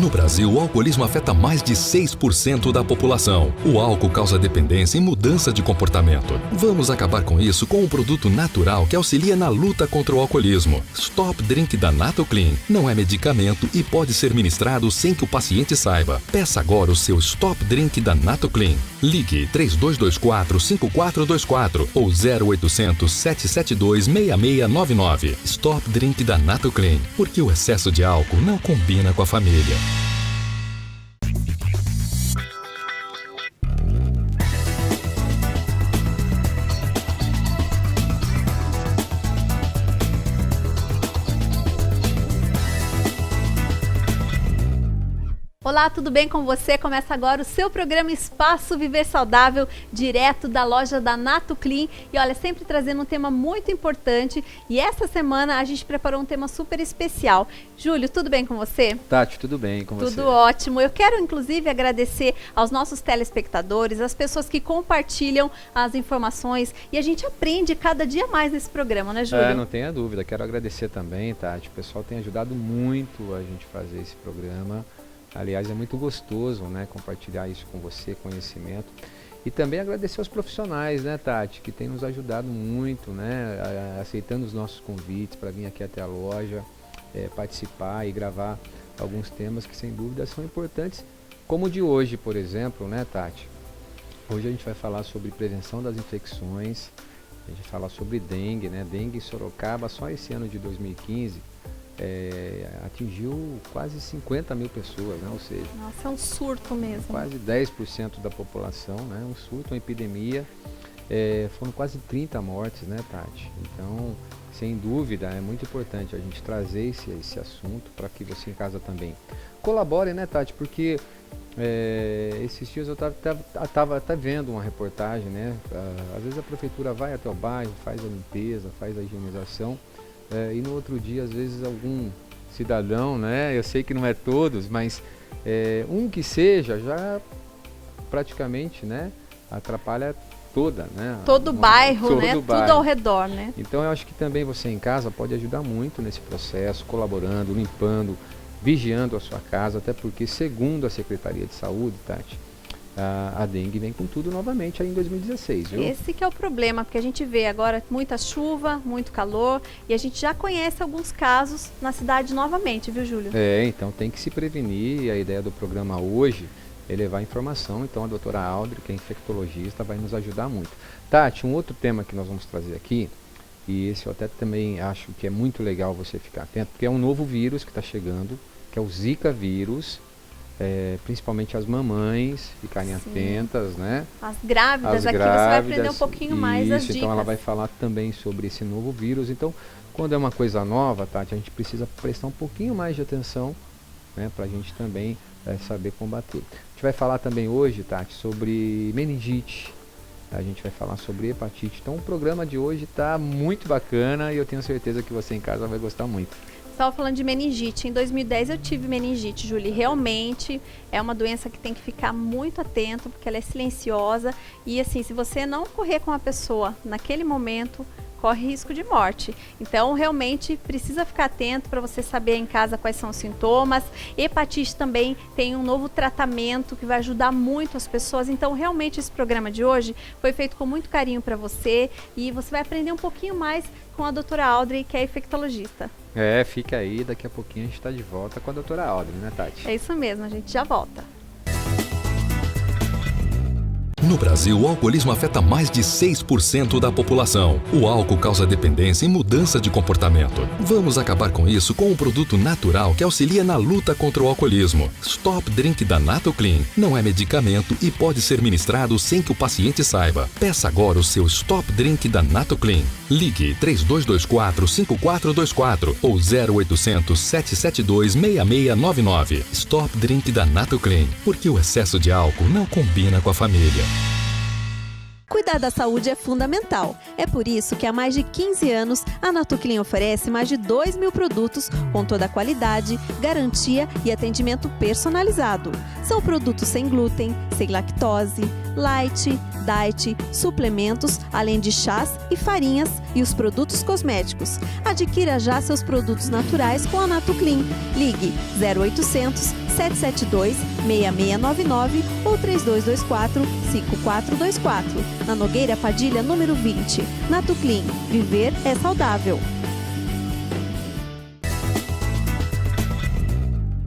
No Brasil, o alcoolismo afeta mais de 6% da população. O álcool causa dependência e mudança de comportamento. Vamos acabar com isso com um produto natural que auxilia na luta contra o alcoolismo. Stop Drink da Natoclean. Não é medicamento e pode ser ministrado sem que o paciente saiba. Peça agora o seu Stop Drink da Natoclean. Ligue 3224-5424 ou 0800-772-6699. Stop Drink da Natoclean. Porque o excesso de álcool não combina com a família. Olá, tudo bem com você? Começa agora o seu programa Espaço Viver Saudável, direto da loja da Natoclean. E olha, sempre trazendo um tema muito importante. E essa semana a gente preparou um tema super especial. Júlio, tudo bem com você? Tati, tudo bem com você? Tudo ótimo. Eu quero, inclusive, agradecer aos nossos telespectadores, as pessoas que compartilham as informações. E a gente aprende cada dia mais nesse programa, né, Júlio? Não tenha dúvida. Quero agradecer também, Tati. O pessoal tem ajudado muito a gente fazer esse programa. Aliás, é muito gostoso, né, compartilhar isso com você, conhecimento. E também agradecer aos profissionais, né, Tati, que têm nos ajudado muito, né, aceitando os nossos convites para vir aqui até a loja, participar e gravar alguns temas que, sem dúvida, são importantes, como o de hoje, por exemplo, né, Tati? Hoje a gente vai falar sobre prevenção das infecções, a gente vai falar sobre dengue, né, dengue em Sorocaba, só esse ano de 2015, atingiu quase 50 mil pessoas, né? Ou seja... Nossa, é um surto mesmo. Quase 10% da população, né? Um surto, uma epidemia. Foram quase 30 mortes, né, Tati? Então, sem dúvida, é muito importante a gente trazer esse assunto para que você em casa também colabore, né, Tati? Porque esses dias eu estava até vendo uma reportagem, né? Às vezes a prefeitura vai até o bairro, faz a limpeza, faz a higienização, e no outro dia, às vezes, algum cidadão, né? Eu sei que não é todos, mas um que seja, já praticamente, né, atrapalha toda, né? Todo o bairro, né? Bairro. Tudo ao redor, né? Então, eu acho que também você em casa pode ajudar muito nesse processo, colaborando, limpando, vigiando a sua casa, até porque, segundo a Secretaria de Saúde, Tati, a dengue vem com tudo novamente aí em 2016, viu? Esse que é o problema, porque a gente vê agora muita chuva, muito calor, e a gente já conhece alguns casos na cidade novamente, viu, Júlio? Então tem que se prevenir, e a ideia do programa hoje é levar informação, então a doutora Audrey, que é infectologista, vai nos ajudar muito. Tati, um outro tema que nós vamos trazer aqui, e esse eu até também acho que é muito legal você ficar atento, porque é um novo vírus que está chegando, que é o Zika vírus. Principalmente as mamães ficarem atentas, né? As grávidas, aqui você vai aprender um pouquinho mais as dicas. Então ela vai falar também sobre esse novo vírus. Então, quando é uma coisa nova, Tati, a gente precisa prestar um pouquinho mais de atenção, né? Para a gente também saber combater. A gente vai falar também hoje, Tati, sobre meningite. A gente vai falar sobre hepatite. Então o programa de hoje está muito bacana e eu tenho certeza que você em casa vai gostar muito. Estava falando de meningite. Em 2010 eu tive meningite, Julie. Realmente é uma doença que tem que ficar muito atento, porque ela é silenciosa. E assim, se você não correr com a pessoa naquele momento, corre risco de morte. Então, realmente precisa ficar atento para você saber em casa quais são os sintomas. Hepatite também tem um novo tratamento que vai ajudar muito as pessoas. Então, realmente esse programa de hoje foi feito com muito carinho para você e você vai aprender um pouquinho mais com a doutora Audrey, que é infectologista. Fica aí, daqui a pouquinho a gente está de volta com a doutora Audrey, né, Tati? É isso mesmo, a gente já volta. No Brasil, o alcoolismo afeta mais de 6% da população. O álcool causa dependência e mudança de comportamento. Vamos acabar com isso com um produto natural que auxilia na luta contra o alcoolismo. Stop Drink da Natoclean. Não é medicamento e pode ser ministrado sem que o paciente saiba. Peça agora o seu Stop Drink da Natoclean. Ligue 3224-5424 ou 0800-772-6699. Stop Drink da Natoclean. Porque o excesso de álcool não combina com a família. Cuidar da saúde é fundamental. É por isso que há mais de 15 anos a Natoclean oferece mais de 2.000 produtos com toda a qualidade, garantia e atendimento personalizado. São produtos sem glúten, sem lactose, light, diet, suplementos, além de chás e farinhas e os produtos cosméticos. Adquira já seus produtos naturais com a Natoclean. Ligue 0800 772-6699 ou 3224-5424. Na Nogueira Padilha, número 20. Natuclean. Viver é saudável.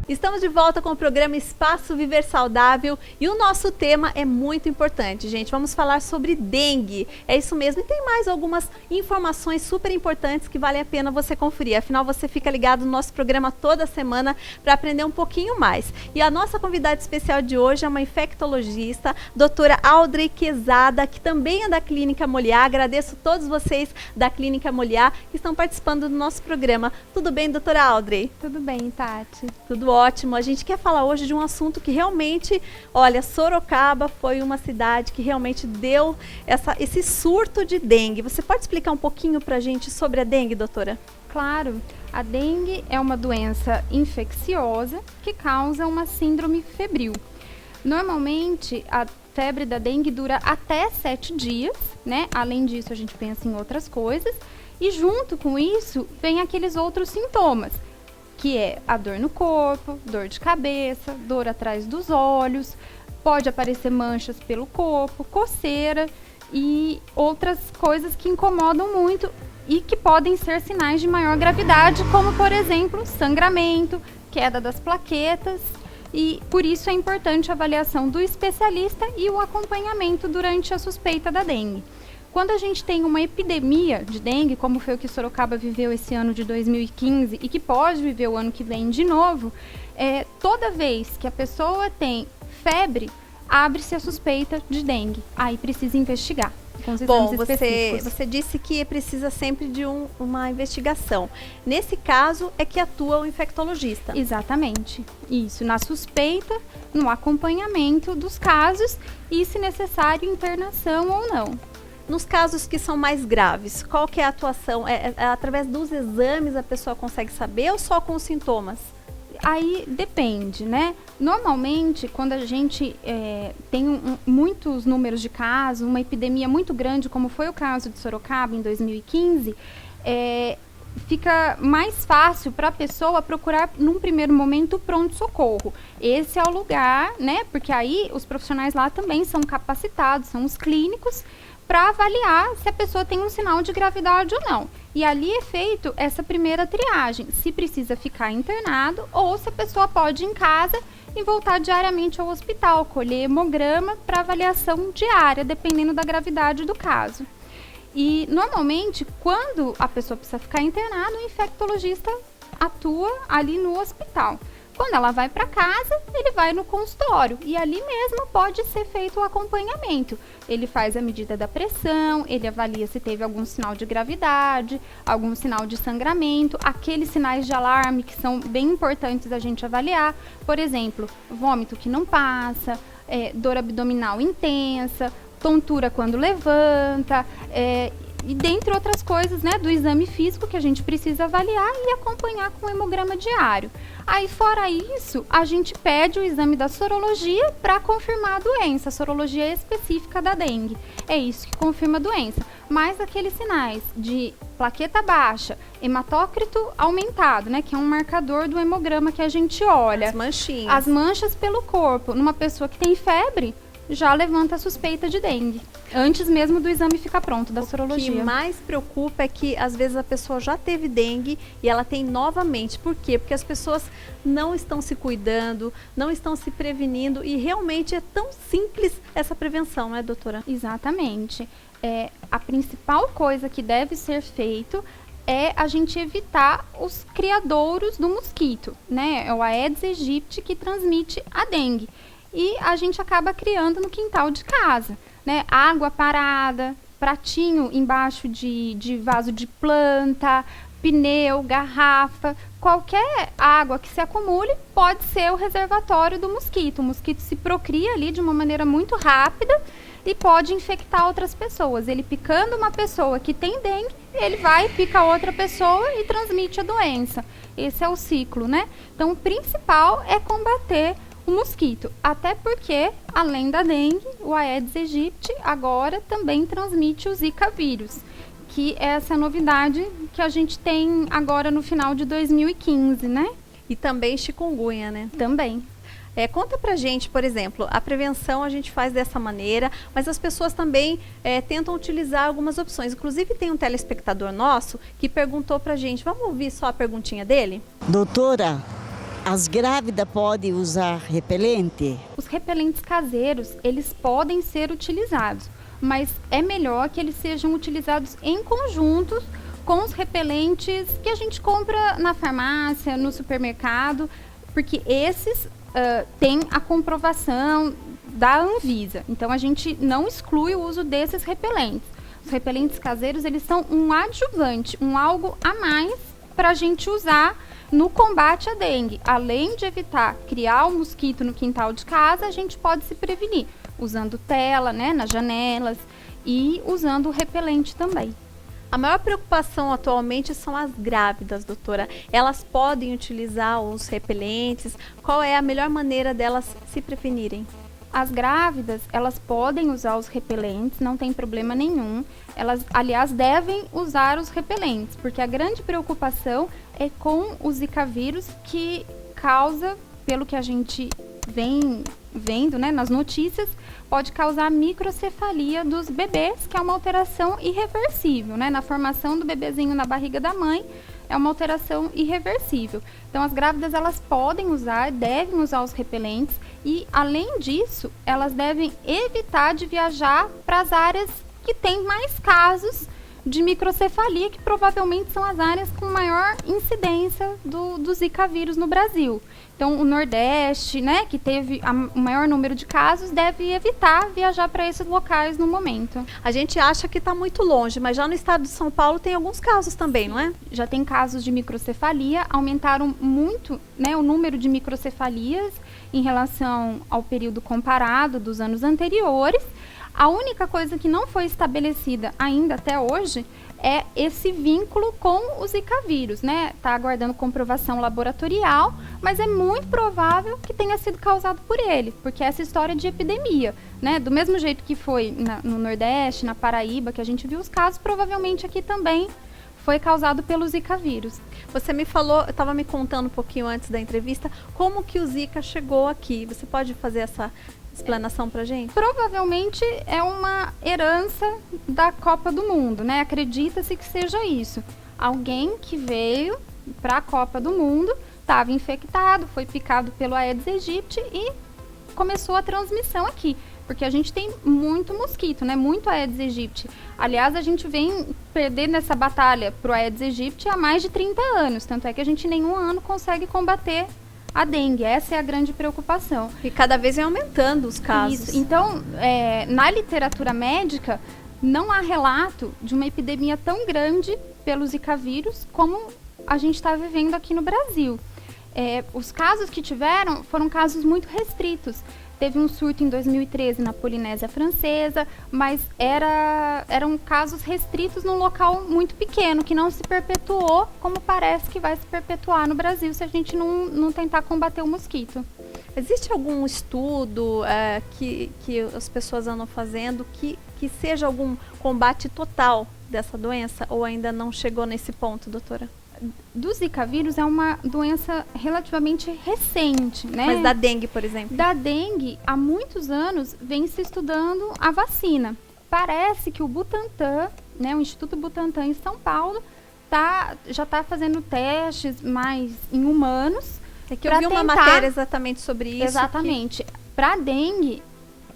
Estamos de volta com o programa Espaço Viver Saudável e o nosso tema é muito importante, gente. Vamos falar sobre dengue. É isso mesmo. E tem mais algumas informações super importantes que vale a pena você conferir. Afinal, você fica ligado no nosso programa toda semana para aprender um pouquinho mais. E a nossa convidada especial de hoje é uma infectologista, doutora Audrey Quezada, que também é da Clínica Moliá. Agradeço a todos vocês da Clínica Moliá que estão participando do nosso programa. Tudo bem, doutora Audrey? Tudo bem, Tati. Tudo ótimo. A gente quer falar hoje de um assunto que realmente, olha, Sorocaba foi uma cidade que realmente deu esse surto de dengue. Você pode explicar um pouquinho pra gente sobre a dengue, doutora? Claro, a dengue é uma doença infecciosa que causa uma síndrome febril. Normalmente, a febre da dengue dura até 7 dias, né? Além disso, a gente pensa em outras coisas. E junto com isso, vem aqueles outros sintomas, que é a dor no corpo, dor de cabeça, dor atrás dos olhos, pode aparecer manchas pelo corpo, coceira e outras coisas que incomodam muito e que podem ser sinais de maior gravidade, como, por exemplo, sangramento, queda das plaquetas, e por isso é importante a avaliação do especialista e o acompanhamento durante a suspeita da dengue. Quando a gente tem uma epidemia de dengue, como foi o que Sorocaba viveu esse ano de 2015 e que pode viver o ano que vem de novo, toda vez que a pessoa tem febre, abre-se a suspeita de dengue. Aí precisa investigar com os exames específicos. Você disse que precisa sempre de uma investigação. Nesse caso é que atua o infectologista. Exatamente. Isso, na suspeita, no acompanhamento dos casos e, se necessário, internação ou não. Nos casos que são mais graves, qual que é a atuação? É através dos exames a pessoa consegue saber ou só com os sintomas? Aí depende, né? Normalmente, quando a gente tem muitos números de casos, uma epidemia muito grande, como foi o caso de Sorocaba em 2015, fica mais fácil para a pessoa procurar, num primeiro momento, o pronto-socorro. Esse é o lugar, né? Porque aí os profissionais lá também são capacitados, são os clínicos, para avaliar se a pessoa tem um sinal de gravidade ou não. E ali é feito essa primeira triagem, se precisa ficar internado ou se a pessoa pode ir em casa e voltar diariamente ao hospital, colher hemograma para avaliação diária, dependendo da gravidade do caso. E normalmente, quando a pessoa precisa ficar internada, o infectologista atua ali no hospital. Quando ela vai para casa, ele vai no consultório e ali mesmo pode ser feito o acompanhamento. Ele faz a medida da pressão, ele avalia se teve algum sinal de gravidade, algum sinal de sangramento, aqueles sinais de alarme que são bem importantes a gente avaliar. Por exemplo, vômito que não passa, dor abdominal intensa, tontura quando levanta, e dentre outras coisas, né, do exame físico que a gente precisa avaliar e acompanhar com o hemograma diário. Aí, fora isso, a gente pede o exame da sorologia para confirmar a doença, a sorologia específica da dengue. É isso que confirma a doença. Mas aqueles sinais de plaqueta baixa, hematócrito aumentado, né, que é um marcador do hemograma que a gente olha. As manchinhas. As manchas pelo corpo. Numa pessoa que tem febre, já levanta a suspeita de dengue, antes mesmo do exame ficar pronto, da sorologia. O que mais preocupa é que, às vezes, a pessoa já teve dengue e ela tem novamente. Por quê? Porque as pessoas não estão se cuidando, não estão se prevenindo e realmente é tão simples essa prevenção, não é, doutora? Exatamente. A principal coisa que deve ser feito é a gente evitar os criadouros do mosquito, né? É o Aedes aegypti que transmite a dengue. E a gente acaba criando no quintal de casa, né? Água parada, pratinho embaixo de vaso de planta, pneu, garrafa, qualquer água que se acumule pode ser o reservatório do mosquito. O mosquito se procria ali de uma maneira muito rápida e pode infectar outras pessoas. Ele picando uma pessoa que tem dengue, ele vai, pica outra pessoa e transmite a doença. Esse é o ciclo, né? Então, o principal é combater o mosquito, até porque, além da dengue, o Aedes aegypti agora também transmite o Zika vírus, que é essa novidade que a gente tem agora no final de 2015, né? E também chikungunya, né? Também. Conta pra gente, por exemplo, a prevenção a gente faz dessa maneira, mas as pessoas também tentam utilizar algumas opções. Inclusive tem um telespectador nosso que perguntou pra gente, vamos ouvir só a perguntinha dele? Doutora, as grávidas podem usar repelente? Os repelentes caseiros, eles podem ser utilizados, mas é melhor que eles sejam utilizados em conjunto com os repelentes que a gente compra na farmácia, no supermercado, porque esses têm a comprovação da Anvisa. Então, a gente não exclui o uso desses repelentes. Os repelentes caseiros, eles são um adjuvante, algo a mais para a gente usar no combate à dengue. Além de evitar criar o mosquito no quintal de casa, a gente pode se prevenir usando tela, né, nas janelas e usando o repelente também. A maior preocupação atualmente são as grávidas, doutora. Elas podem utilizar os repelentes? Qual é a melhor maneira delas se prevenirem? As grávidas, elas podem usar os repelentes, não tem problema nenhum. Elas, aliás, devem usar os repelentes, porque a grande preocupação é com o Zika vírus, que causa, pelo que a gente vem vendo, né, nas notícias, pode causar microcefalia dos bebês, que é uma alteração irreversível, né? Na formação do bebezinho na barriga da mãe, é uma alteração irreversível. Então, as grávidas, elas podem usar, devem usar os repelentes e, além disso, elas devem evitar de viajar para as áreas que têm mais casos de microcefalia, que provavelmente são as áreas com maior incidência do Zika vírus no Brasil. Então, o Nordeste, né, que teve o maior número de casos, deve evitar viajar para esses locais no momento. A gente acha que está muito longe, mas já no estado de São Paulo tem alguns casos também, não é? Já tem casos de microcefalia, aumentaram muito, né, o número de microcefalias em relação ao período comparado dos anos anteriores. A única coisa que não foi estabelecida ainda até hoje é esse vínculo com o Zika vírus, né? Está aguardando comprovação laboratorial, mas é muito provável que tenha sido causado por ele, porque é essa história de epidemia, né? Do mesmo jeito que foi no Nordeste, na Paraíba, que a gente viu os casos, provavelmente aqui também foi causado pelo Zika vírus. Você me falou, estava me contando um pouquinho antes da entrevista, como que o Zika chegou aqui. Você pode fazer essa explanação pra gente? Provavelmente é uma herança da Copa do Mundo, né? Acredita-se que seja isso. Alguém que veio para a Copa do Mundo, estava infectado, foi picado pelo Aedes aegypti e começou a transmissão aqui. Porque a gente tem muito mosquito, né? Muito Aedes aegypti. Aliás, a gente vem perdendo essa batalha pro Aedes aegypti há mais de 30 anos. Tanto é que a gente em nenhum ano consegue combater a dengue. Essa é a grande preocupação. E cada vez vem aumentando os casos. Isso. Então, na literatura médica, não há relato de uma epidemia tão grande pelo Zika vírus como a gente está vivendo aqui no Brasil. Os casos que tiveram foram casos muito restritos. Teve um surto em 2013 na Polinésia Francesa, mas eram casos restritos num local muito pequeno, que não se perpetuou como parece que vai se perpetuar no Brasil se a gente não tentar combater o mosquito. Existe algum estudo que as pessoas andam fazendo que seja algum combate total dessa doença ou ainda não chegou nesse ponto, doutora? Do Zika vírus é uma doença relativamente recente, né? Mas da dengue, por exemplo? Da dengue, há muitos anos, vem se estudando a vacina. Parece que o Butantan, né, o Instituto Butantan em São Paulo, já está fazendo testes mais em humanos. É que eu vi uma matéria exatamente sobre isso. Exatamente. Para dengue,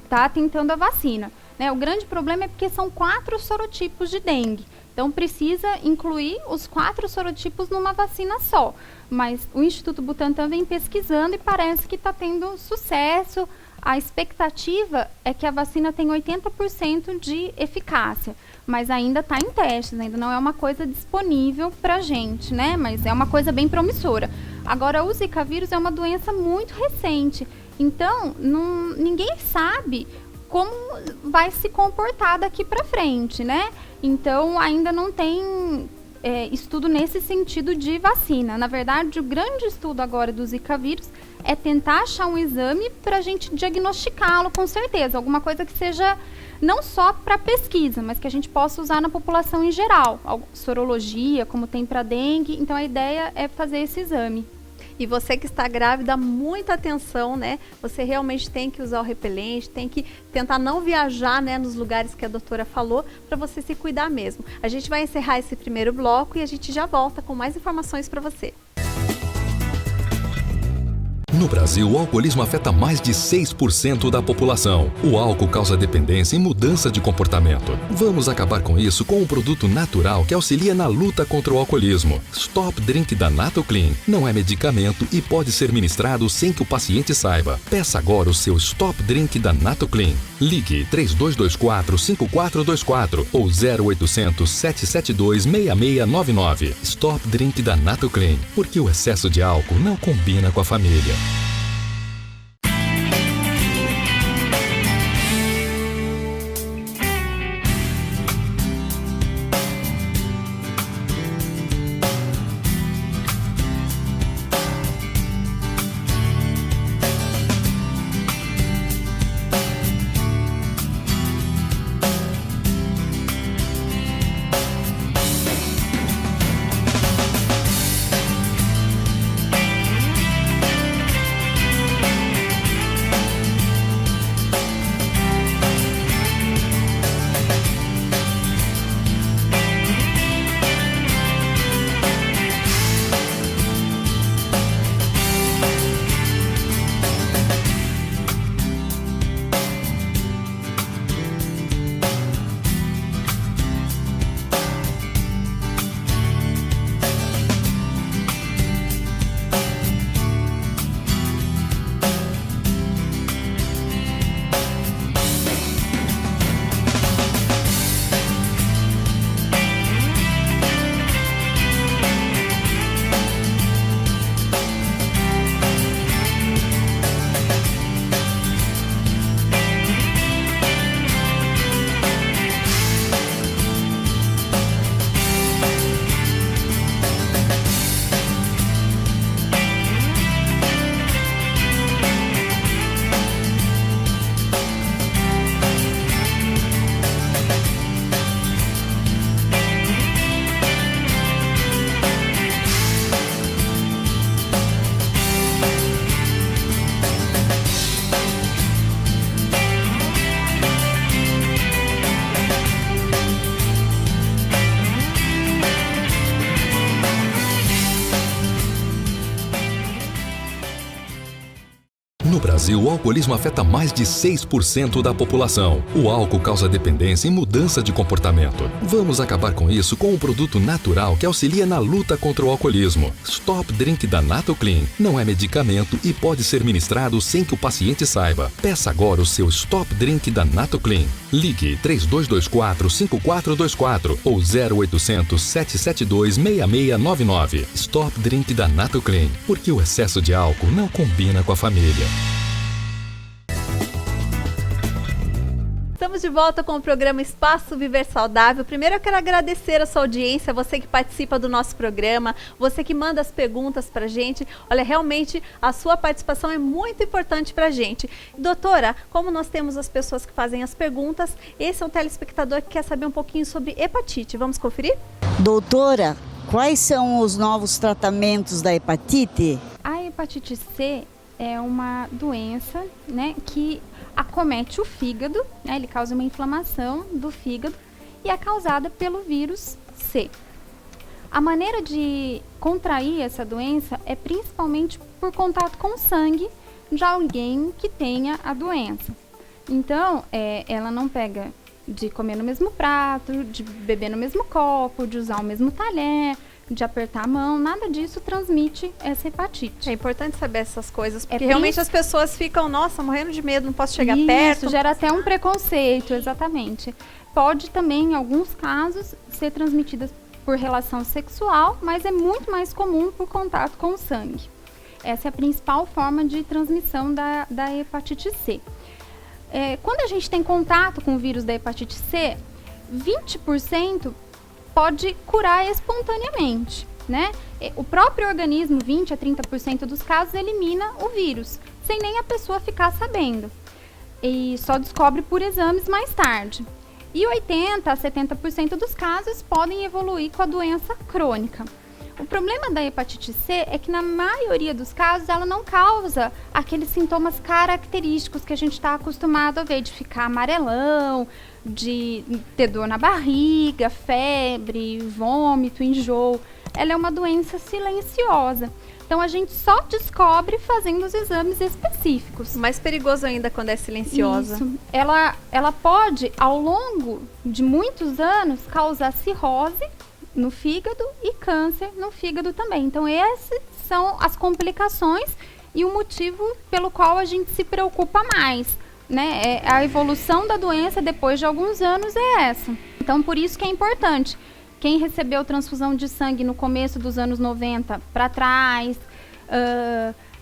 está tentando a vacina. Né? O grande problema é porque são 4 sorotipos de dengue. Então, precisa incluir os 4 sorotipos numa vacina só. Mas o Instituto Butantan vem pesquisando e parece que está tendo sucesso. A expectativa é que a vacina tenha 80% de eficácia. Mas ainda está em testes, ainda não é uma coisa disponível para a gente, né? Mas é uma coisa bem promissora. Agora, o Zika vírus é uma doença muito recente. Então, ninguém sabe como vai se comportar daqui para frente, né? Então, ainda não tem estudo nesse sentido de vacina. Na verdade, o grande estudo agora do Zika vírus é tentar achar um exame para a gente diagnosticá-lo com certeza. Alguma coisa que seja não só para pesquisa, mas que a gente possa usar na população em geral. Sorologia, como tem para dengue. Então, a ideia é fazer esse exame. E você que está grávida, muita atenção, né? Você realmente tem que usar o repelente, tem que tentar não viajar, né, nos lugares que a doutora falou, para você se cuidar mesmo. A gente vai encerrar esse primeiro bloco e a gente já volta com mais informações para você. No Brasil, o alcoolismo afeta mais de 6% da população. O álcool causa dependência e mudança de comportamento. Vamos acabar com isso com um produto natural que auxilia na luta contra o alcoolismo. Stop Drink da Natoclean. Não é medicamento e pode ser ministrado sem que o paciente saiba. Peça agora o seu Stop Drink da Natoclean. Ligue 3224-5424 ou 0800-772-6699. Stop Drink da Natoclean. Porque o excesso de álcool não combina com a família. No Brasil, o alcoolismo afeta mais de 6% da população. O álcool causa dependência e mudança de comportamento. Vamos acabar com isso com um produto natural que auxilia na luta contra o alcoolismo. Stop Drink da Natoclean. Não é medicamento e pode ser ministrado sem que o paciente saiba. Peça agora o seu Stop Drink da Natoclean. Ligue 3224-5424 ou 0800-772-6699. Stop Drink da Natoclean. Porque o excesso de álcool não combina com a família. Estamos de volta com o programa Espaço Viver Saudável. Primeiro eu quero agradecer a sua audiência, você que participa do nosso programa, você que manda as perguntas pra gente. Olha, realmente a sua participação é muito importante pra gente. Doutora, como nós temos as pessoas que fazem as perguntas, esse é um telespectador que quer saber um pouquinho sobre hepatite. Vamos conferir? Doutora, quais são os novos tratamentos da hepatite? A hepatite C é uma doença, né, que acomete o fígado, né, ele causa uma inflamação do fígado e é causada pelo vírus C. A maneira de contrair essa doença é principalmente por contato com o sangue de alguém que tenha a doença. Então, ela não pega de comer no mesmo prato, de beber no mesmo copo, de usar o mesmo talher, de apertar a mão, nada disso transmite essa hepatite. É importante saber essas coisas, porque realmente as pessoas ficam, nossa, morrendo de medo, não posso chegar perto. Isso gera até um preconceito, exatamente. Pode também, em alguns casos, ser transmitida por relação sexual, mas é muito mais comum por contato com o sangue. Essa é a principal forma de transmissão da hepatite C. Quando a gente tem contato com o vírus da hepatite C, 20% pode curar espontaneamente, né? O próprio organismo, 20 a 30% dos casos, elimina o vírus, sem nem a pessoa ficar sabendo. E só descobre por exames mais tarde. E 80 a 70% dos casos podem evoluir com a doença crônica. O problema da hepatite C é que na maioria dos casos ela não causa aqueles sintomas característicos que a gente está acostumado a ver, de ficar amarelão, de ter dor na barriga, febre, vômito, enjoo. Ela é uma doença silenciosa. Então a gente só descobre fazendo os exames específicos. Mais perigoso ainda quando é silenciosa. Isso. Ela pode, ao longo de muitos anos, causar cirrose no fígado e câncer no fígado também. Então essas são as complicações e o motivo pelo qual a gente se preocupa mais, né? A evolução da doença depois de alguns anos é essa. Então por isso que é importante. Quem recebeu transfusão de sangue no começo dos anos 90 para trás,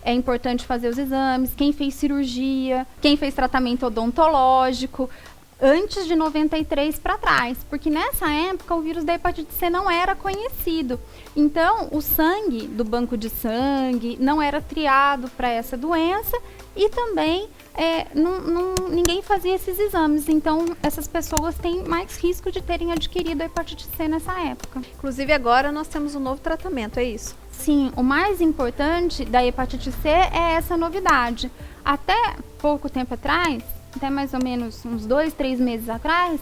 é importante fazer os exames. Quem fez cirurgia, quem fez tratamento odontológico, antes de 93 para trás, porque nessa época o vírus da hepatite C não era conhecido. Então, o sangue do banco de sangue não era triado para essa doença e também ninguém fazia esses exames. Então, essas pessoas têm mais risco de terem adquirido a hepatite C nessa época. Inclusive, agora nós temos um novo tratamento, é isso? Sim, o mais importante da hepatite C é essa novidade. Até pouco tempo atrás, até mais ou menos uns 2-3 meses atrás,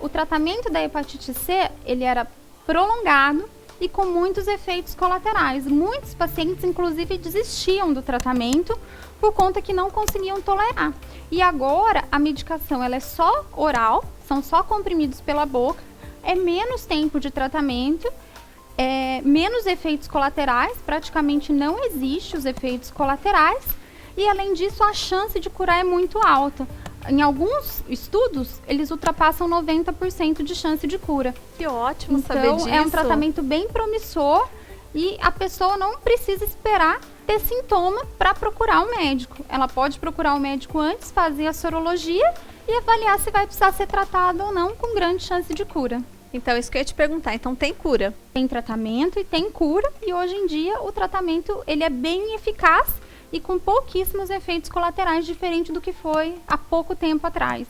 o tratamento da hepatite C, ele era prolongado e com muitos efeitos colaterais. Muitos pacientes, inclusive, desistiam do tratamento por conta que não conseguiam tolerar. E agora, a medicação ela é só oral, são só comprimidos pela boca, é menos tempo de tratamento, menos efeitos colaterais, praticamente não existe os efeitos colaterais, e além disso, a chance de curar é muito alta. Em alguns estudos, eles ultrapassam 90% de chance de cura. Que ótimo saber disso. Então, é um tratamento bem promissor e a pessoa não precisa esperar ter sintoma para procurar um médico. Ela pode procurar um médico antes, fazer a sorologia e avaliar se vai precisar ser tratado ou não, com grande chance de cura. Então, isso que eu ia te perguntar. Então, tem cura? Tem tratamento e tem cura. E hoje em dia, o tratamento ele é bem eficaz e com pouquíssimos efeitos colaterais, diferente do que foi há pouco tempo atrás.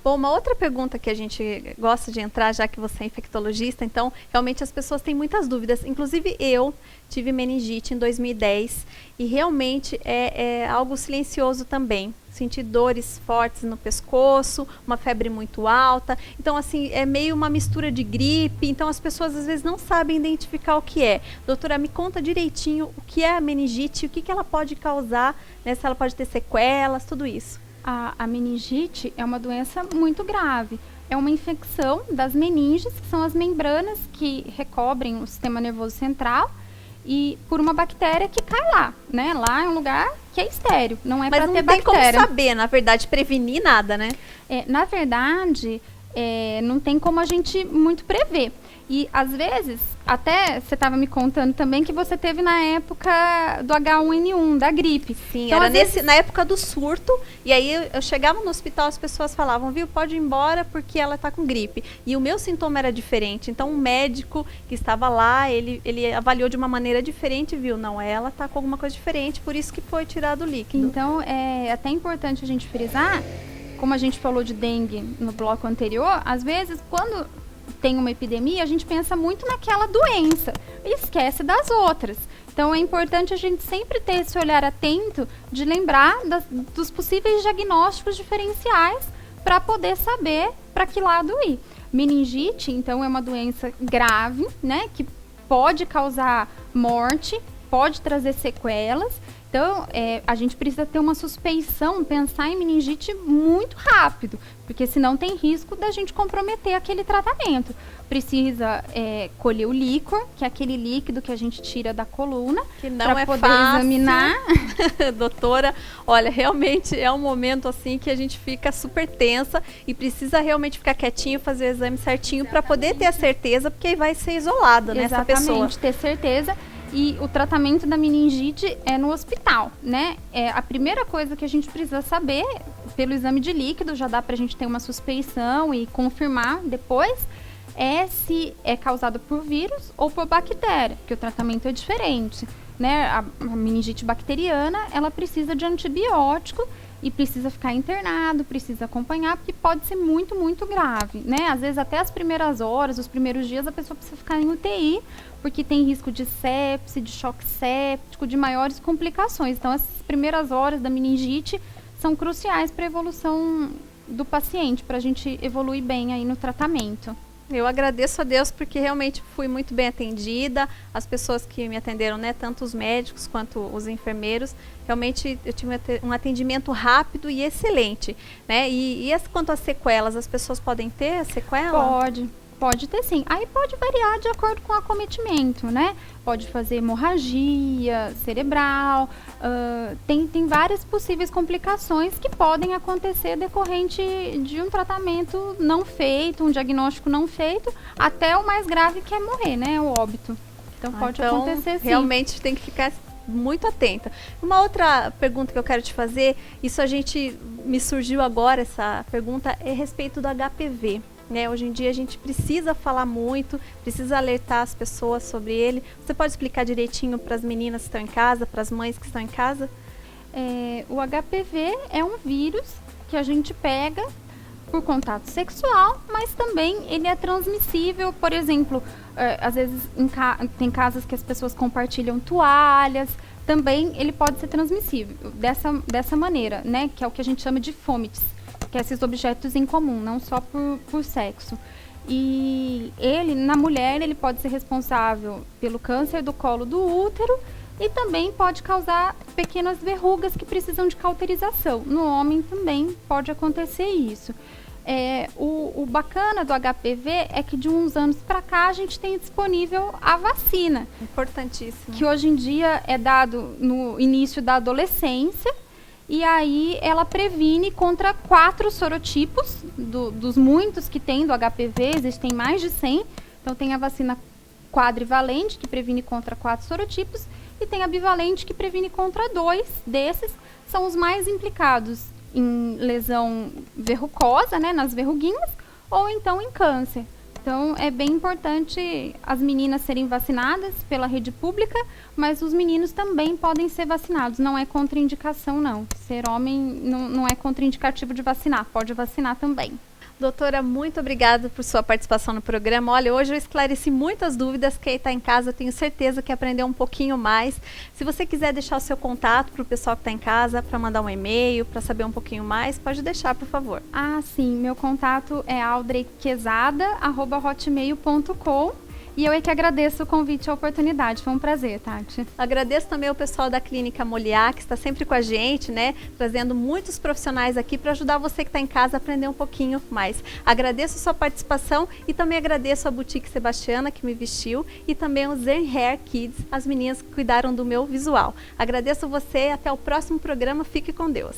Bom, uma outra pergunta que a gente gosta de entrar, já que você é infectologista, então, realmente as pessoas têm muitas dúvidas. Inclusive, eu tive meningite em 2010 e realmente é algo silencioso também. Senti dores fortes no pescoço, uma febre muito alta. Então, assim, é meio uma mistura de gripe. Então, as pessoas às vezes não sabem identificar o que é. Doutora, me conta direitinho o que é a meningite, o que ela pode causar, né? Se ela pode ter sequelas, tudo isso. A meningite é uma doença muito grave. É uma infecção das meninges, que são as membranas que recobrem o sistema nervoso central, e por uma bactéria que cai lá, né? Lá é um lugar que é estéril, não é para ter bactéria. Mas não tem como saber, na verdade, prevenir nada, né? Na verdade, não tem como a gente muito prever. E, às vezes, até você estava me contando também que você teve na época do H1N1, da gripe. Sim, então, era na época do surto. E aí eu chegava no hospital, as pessoas falavam, viu, pode ir embora porque ela está com gripe. E o meu sintoma era diferente. Então, um médico que estava lá, ele avaliou de uma maneira diferente, viu, não, ela está com alguma coisa diferente, por isso que foi tirado o líquido. Então, é até importante a gente frisar, como a gente falou de dengue no bloco anterior, às vezes, quando tem uma epidemia, a gente pensa muito naquela doença e esquece das outras. Então, é importante a gente sempre ter esse olhar atento de lembrar dos possíveis diagnósticos diferenciais para poder saber para que lado ir. Meningite, então, é uma doença grave, né, que pode causar morte, pode trazer sequelas. Então, a gente precisa ter uma suspeição, pensar em meningite muito rápido, porque senão tem risco da gente comprometer aquele tratamento. Precisa colher o líquor, que é aquele líquido que a gente tira da coluna, para poder examinar. Doutora, olha, realmente é um momento assim que a gente fica super tensa e precisa realmente ficar quietinho, fazer o exame certinho para poder ter a certeza, porque aí vai ser isolado, né, essa pessoa. Exatamente, ter certeza. E o tratamento da meningite é no hospital, né? A primeira coisa que a gente precisa saber, pelo exame de líquido, já dá pra gente ter uma suspeição e confirmar depois, se é causado por vírus ou por bactéria, porque o tratamento é diferente, né? A meningite bacteriana, ela precisa de antibiótico e precisa ficar internado, precisa acompanhar, porque pode ser muito, muito grave, né? Às vezes até as primeiras horas, os primeiros dias, a pessoa precisa ficar em UTI, porque tem risco de sepse, de choque séptico, de maiores complicações. Então, essas primeiras horas da meningite são cruciais para a evolução do paciente, para a gente evoluir bem aí no tratamento. Eu agradeço a Deus porque realmente fui muito bem atendida, as pessoas que me atenderam, né, tanto os médicos quanto os enfermeiros, realmente eu tive um atendimento rápido e excelente, né? E quanto às sequelas, as pessoas podem ter sequela? Pode ter sim. Aí pode variar de acordo com o acometimento, né? Pode fazer hemorragia cerebral, tem várias possíveis complicações que podem acontecer decorrente de um tratamento não feito, um diagnóstico não feito, até o mais grave que é morrer, né? O óbito. Então pode acontecer sim. Realmente tem que ficar muito atenta. Uma outra pergunta que eu quero te fazer, me surgiu agora essa pergunta, é a respeito do HPV. Né, hoje em dia a gente precisa falar muito, precisa alertar as pessoas sobre ele. Você pode explicar direitinho para as meninas que estão em casa, para as mães que estão em casa? O HPV é um vírus que a gente pega por contato sexual, mas também ele é transmissível. Por exemplo, às vezes tem casas que as pessoas compartilham toalhas, também ele pode ser transmissível dessa maneira, né, que é o que a gente chama de fomites, que é esses objetos em comum, não só por sexo. E na mulher, ele pode ser responsável pelo câncer do colo do útero e também pode causar pequenas verrugas que precisam de cauterização. No homem também pode acontecer isso. O bacana do HPV é que de uns anos para cá a gente tem disponível a vacina. Importantíssimo. Que hoje em dia é dado no início da adolescência. E aí ela previne contra 4 sorotipos, dos muitos que tem do HPV, existem mais de 100. Então tem a vacina quadrivalente, que previne contra 4 sorotipos, e tem a bivalente, que previne contra 2 desses. São os mais implicados em lesão verrucosa, né, nas verruguinhas, ou então em câncer. Então, é bem importante as meninas serem vacinadas pela rede pública, mas os meninos também podem ser vacinados. Não é contraindicação, não. Ser homem não é contraindicativo de vacinar. Pode vacinar também. Doutora, muito obrigada por sua participação no programa. Olha, hoje eu esclareci muitas dúvidas. Quem está em casa, eu tenho certeza que aprendeu um pouquinho mais. Se você quiser deixar o seu contato para o pessoal que está em casa, para mandar um e-mail, para saber um pouquinho mais, pode deixar, por favor. Sim. Meu contato é audreyquezada@hotmail.com. E eu é que agradeço o convite e a oportunidade. Foi um prazer, Tati. Agradeço também ao pessoal da Clínica Moliá, que está sempre com a gente, né? Trazendo muitos profissionais aqui para ajudar você que está em casa a aprender um pouquinho mais. Agradeço a sua participação e também agradeço a Boutique Sebastiana, que me vestiu, e também o Zen Hair Kids, as meninas que cuidaram do meu visual. Agradeço você, até o próximo programa. Fique com Deus.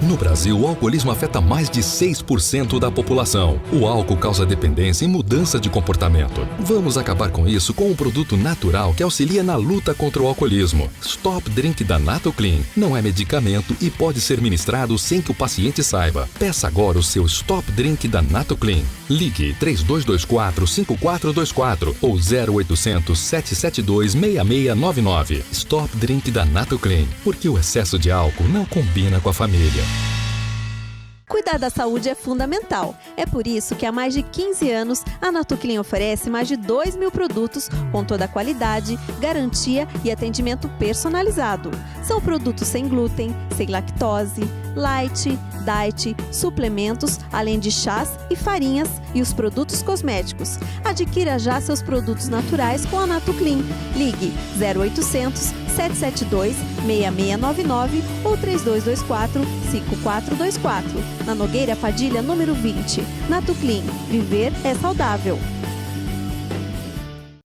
No Brasil, o alcoolismo afeta mais de 6% da população. O álcool causa dependência e mudança de comportamento. Vamos acabar com isso com um produto natural que auxilia na luta contra o alcoolismo. Stop Drink da Natoclean. Não é medicamento e pode ser ministrado sem que o paciente saiba. Peça agora o seu Stop Drink da Natoclean. Ligue 3224-5424 ou 0800-772-6699. Stop Drink da Natoclean. Porque o excesso de álcool não combina com a família. Cuidar da saúde é fundamental. É por isso que há mais de 15 anos a Natoclean oferece mais de 2.000 produtos com toda a qualidade, garantia e atendimento personalizado. São produtos sem glúten, sem lactose, light, diet, suplementos, além de chás e farinhas e os produtos cosméticos. Adquira já seus produtos naturais com a Natoclean. Ligue 0800 772 6699 ou 3224 5424. Na Nogueira Padilha, número 20. Natoclean. Viver é saudável.